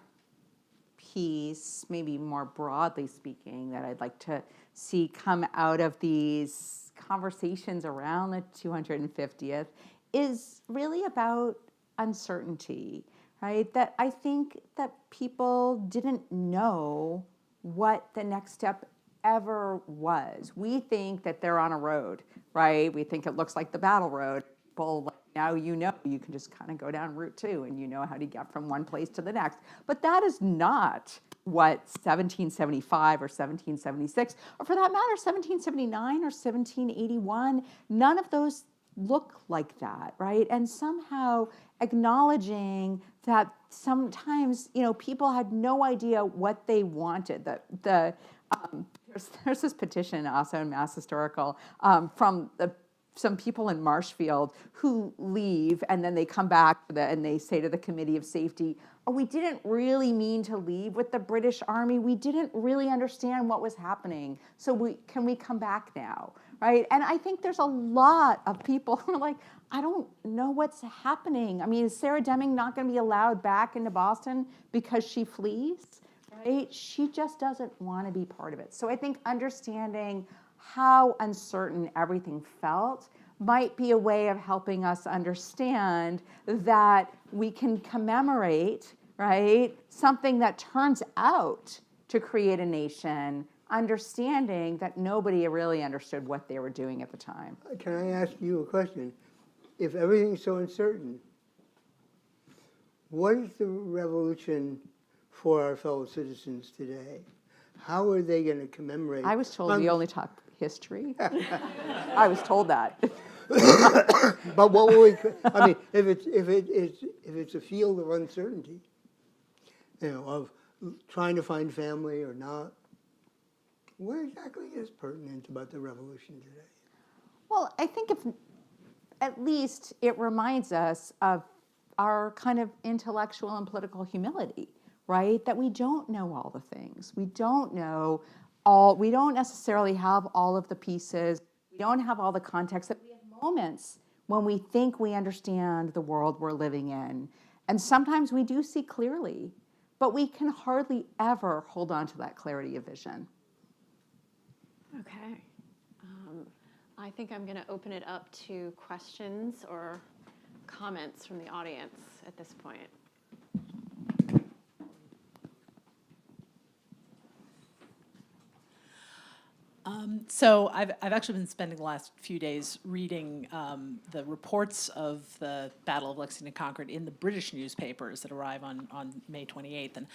piece, maybe more broadly speaking, that I'd like to see come out of these conversations around the 250th is really about uncertainty, right? That I think that people didn't know what the next step ever was. We think that they're on a road, right? We think it looks like the battle road. People, now you know you can just kind of go down Route 2 and you know how to get from one place to the next. But that is not what 1775 or 1776, or for that matter, 1779 or 1781, none of those look like that, right? And somehow acknowledging that sometimes, you know, people had no idea what they wanted. There's this petition also in Mass Historical from the some people in Marshfield who leave and then they come back and they say to the Committee of Safety, oh, we didn't really mean to leave with the British Army. We didn't really understand what was happening. So can we come back now, right? And I think there's a lot of people who are like, I don't know what's happening. I mean, is Sarah Deming not going to be allowed back into Boston because she flees, right? She just doesn't want to be part of it. So I think understanding how uncertain everything felt might be a way of helping us understand that we can commemorate, right, something that turns out to create a nation, understanding that nobody really understood what they were doing at the time. Can I ask you a question? If everything's so uncertain, what is the revolution for our fellow citizens today? How are they going to commemorate? I was told we only talk history. I was told that. But what will we? I mean, if it's a field of uncertainty, of trying to find family or not, what exactly is pertinent about the revolution today? Well, I think if at least it reminds us of our kind of intellectual and political humility, right? That we don't know all the things. We don't know we don't necessarily have all of the pieces. We don't have all the context. That we have moments when we think we understand the world we're living in. And sometimes we do see clearly, but we can hardly ever hold on to that clarity of vision. Okay. I think I'm going to open it up to questions or comments from the audience at this point. So I've actually been spending the last few days reading the reports of the Battle of Lexington Concord in the British newspapers that arrive on May 28th, and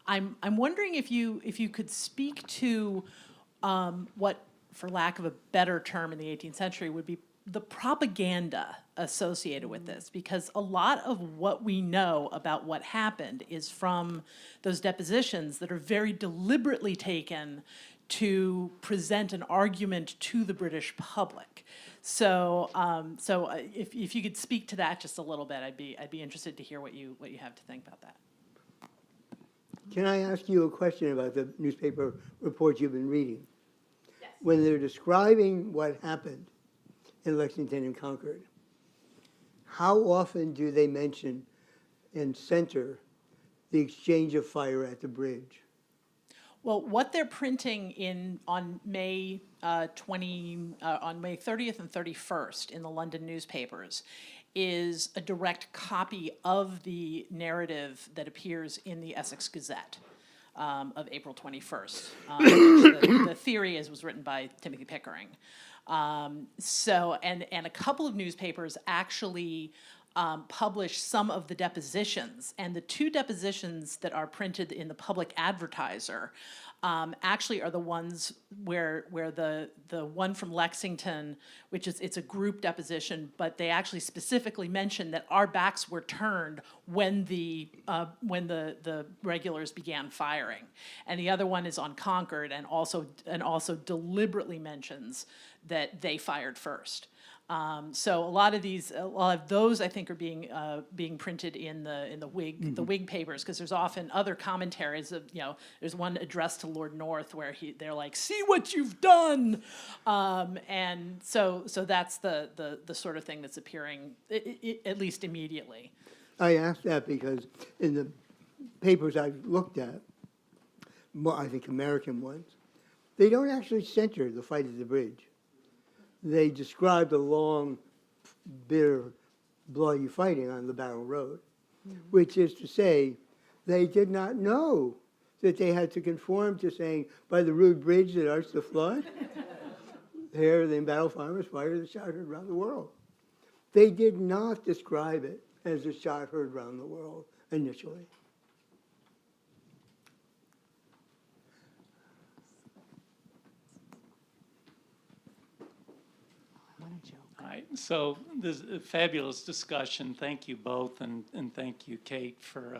I'm wondering if you could speak to what, for lack of a better term in the 18th century, would be the propaganda associated with this, because a lot of what we know about what happened is from those depositions that are very deliberately taken to present an argument to the British public. So, if you could speak to that just a little bit, I'd be interested to hear what you have to think about that. Can I ask you a question about the newspaper reports you've been reading? Yes. When they're describing what happened in Lexington and Concord, how often do they mention and center the exchange of fire at the bridge? Well, what they're printing on May 30th and 31st in the London newspapers is a direct copy of the narrative that appears in the Essex Gazette of April 21st. The theory was written by Timothy Pickering. And a couple of newspapers actually published some of the depositions, and the two depositions that are printed in the Public Advertiser actually are the ones where the one from Lexington, which it's a group deposition, but they actually specifically mention that our backs were turned when the regulars began firing, and the other one is on Concord, and also deliberately mentions that they fired first. So a lot of those I think are being printed in the Whig papers, because there's often other commentaries of, there's one addressed to Lord North where they're like, see what you've done, and so that's the sort of thing that's appearing at least immediately. I ask that because in the papers I've looked at, I think American ones, they don't actually center the fight at the bridge. They describe the long, bitter, bloody fighting on the Battle Road, which is to say, they did not know that they had to conform to saying, by the rude bridge that arched the flood, there the embattled farmers fired a shot heard around the world. They did not describe it as a shot heard around the world initially. All right, so this is a fabulous discussion. Thank you both, and thank you, Kate, for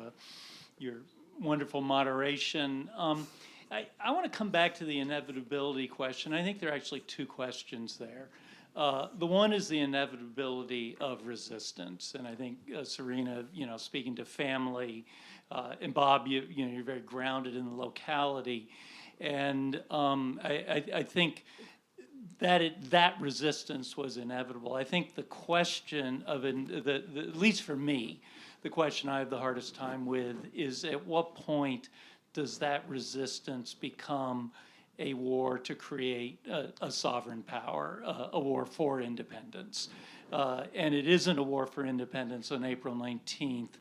your wonderful moderation. I want to come back to the inevitability question. I think there are actually two questions there. The one is the inevitability of resistance, and I think Serena, speaking to family, and Bob, you're very grounded in the locality, and I think that resistance was inevitable. I think the question of at least for me, the question I have the hardest time with is at what point does that resistance become a war to create a sovereign power, a war for independence. And it isn't a war for independence on April 19th.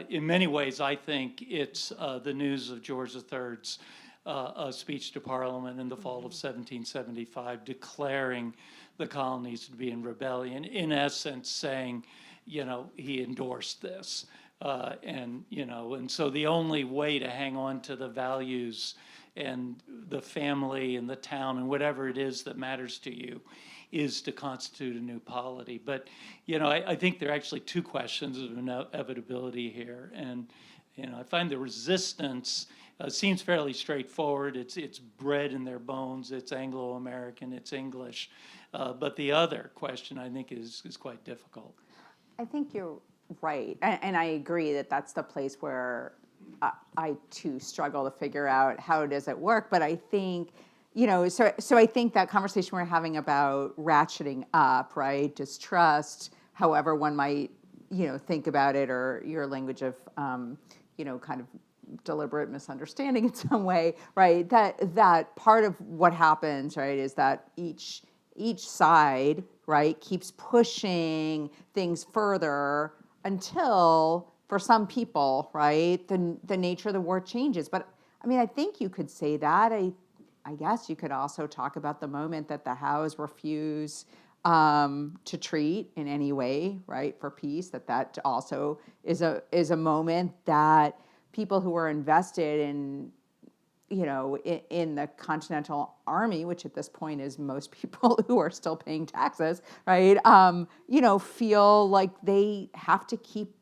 In many ways, I think it's the news of George III's speech to Parliament in the fall of 1775, declaring the colonies to be in rebellion, in essence saying, he endorsed this. And so the only way to hang on to the values and the family and the town and whatever it is that matters to you is to constitute a new polity. But, I think there are actually two questions of inevitability here. And, I find the resistance seems fairly straightforward. It's bred in their bones. It's Anglo-American. It's English. But the other question, I think, is quite difficult. I think you're right. And I agree that that's the place where I too struggle to figure out how does it work. But I think, so I think that conversation we're having about ratcheting up, right, distrust, however one might, think about it, or your language of, kind of deliberate misunderstanding in some way, right, that part of what happens, right, is that each side, right, keeps pushing things further until, for some people, right, the nature of the war changes. But I mean, I think you could say that. I guess you could also talk about the moment that the Hows refuse to treat in any way, right, for peace. That also is a moment that people who were invested in, in the Continental Army, which at this point is most people who are still paying taxes, right, feel like they have to keep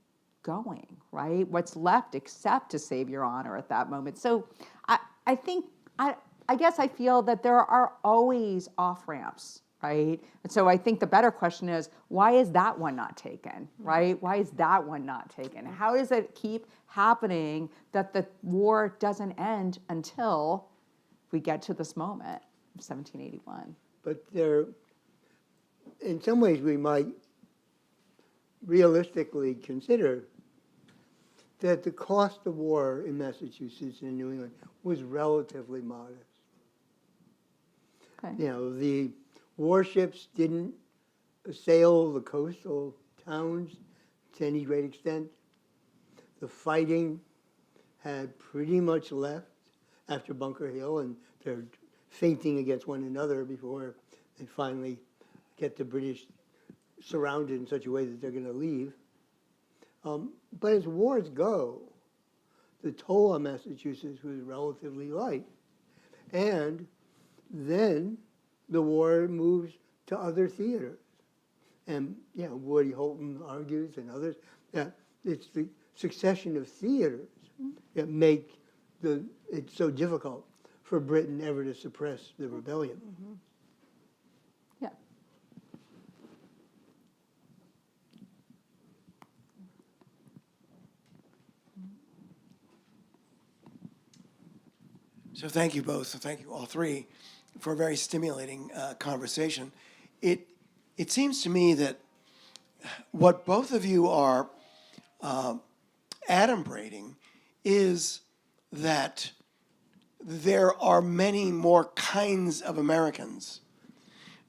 going, right? What's left except to save your honor at that moment. So I think, I guess I feel that there are always off-ramps, right? And so I think the better question is, why is that one not taken, right? Why is that one not taken? How does it keep happening that the war doesn't end until we get to this moment of 1781? But in some ways, we might realistically consider that the cost of war in Massachusetts and New England was relatively modest. Okay. The warships didn't assail the coastal towns to any great extent. The fighting had pretty much left after Bunker Hill, and they're feinting against one another before they finally get the British surrounded in such a way that they're going to leave. But as wars go, the toll on Massachusetts was relatively light. And then the war moves to other theaters. And Woody Holton argues, and others, that it's the succession of theaters that make it so difficult for Britain ever to suppress the rebellion. Mm-hmm. Yeah. So thank you both, so thank you all three for a very stimulating conversation. It seems to me that what both of you are adumbrating is that there are many more kinds of Americans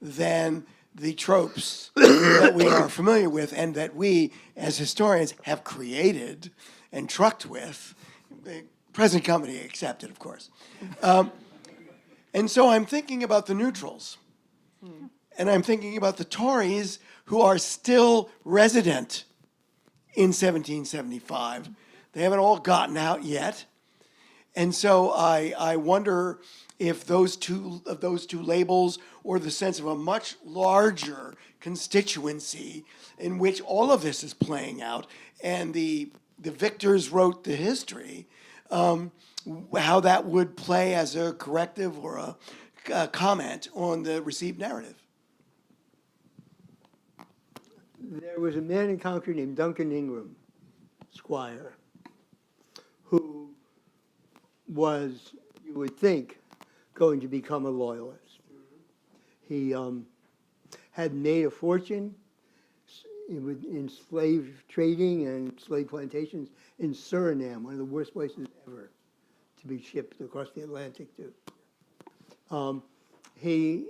than the tropes that we are familiar with and that we, as historians, have created and trucked with, present company accepted, of course. And so I'm thinking about the neutrals. And I'm thinking about the Tories who are still resident in 1775. They haven't all gotten out yet. And so I wonder if those two labels, or the sense of a much larger constituency in which all of this is playing out, and the victors wrote the history, how that would play as a corrective or a comment on the received narrative. There was a man in Concord named Duncan Ingram, Squire, who was, you would think, going to become a loyalist. He had made a fortune in slave trading and slave plantations in Suriname, one of the worst places ever to be shipped across the Atlantic to. He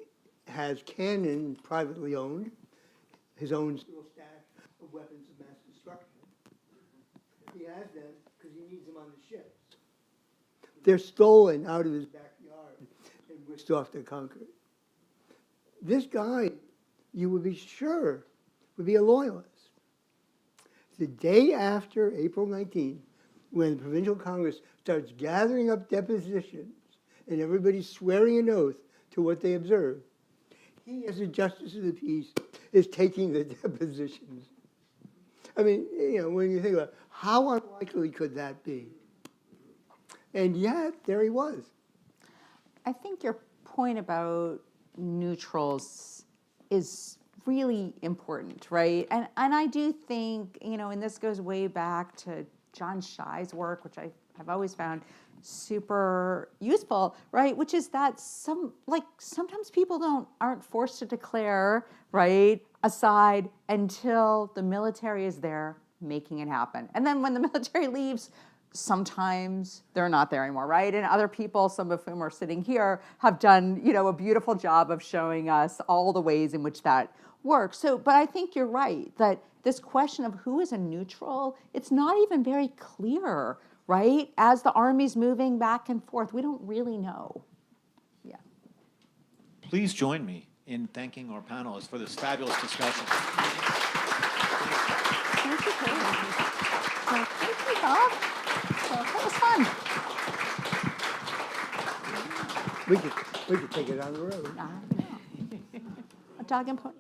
has cannon privately owned, his own little stash of weapons of mass destruction. He has them because he needs them on the ships. They're stolen out of his backyard and whisked off to Concord. This guy, you would be sure, would be a loyalist. The day after April 19th, when the Provincial Congress starts gathering up depositions and everybody's swearing an oath to what they observed, he, as a justice of the peace, is taking the depositions. I mean, you know, when you think about it, how unlikely could that be? And yet, there he was. I think your point about neutrals is really important, right? And I do think, you know, and this goes way back to John Schei's work, which I've always found super useful, right? Which is that sometimes people aren't forced to declare, right, a side until the military is there making it happen. And then when the military leaves, sometimes they're not there anymore, right? And other people, some of whom are sitting here, have done, you know, a beautiful job of showing us all the ways in which that works. So, but I think you're right that this question of who is a neutral, it's not even very clear, right? As the army's moving back and forth, we don't really know. Yeah. Please join me in thanking our panelists for this fabulous discussion. Thank you, Kate. Thank you, Bob. That was fun. We could take it on the road. I know. A dog and pony.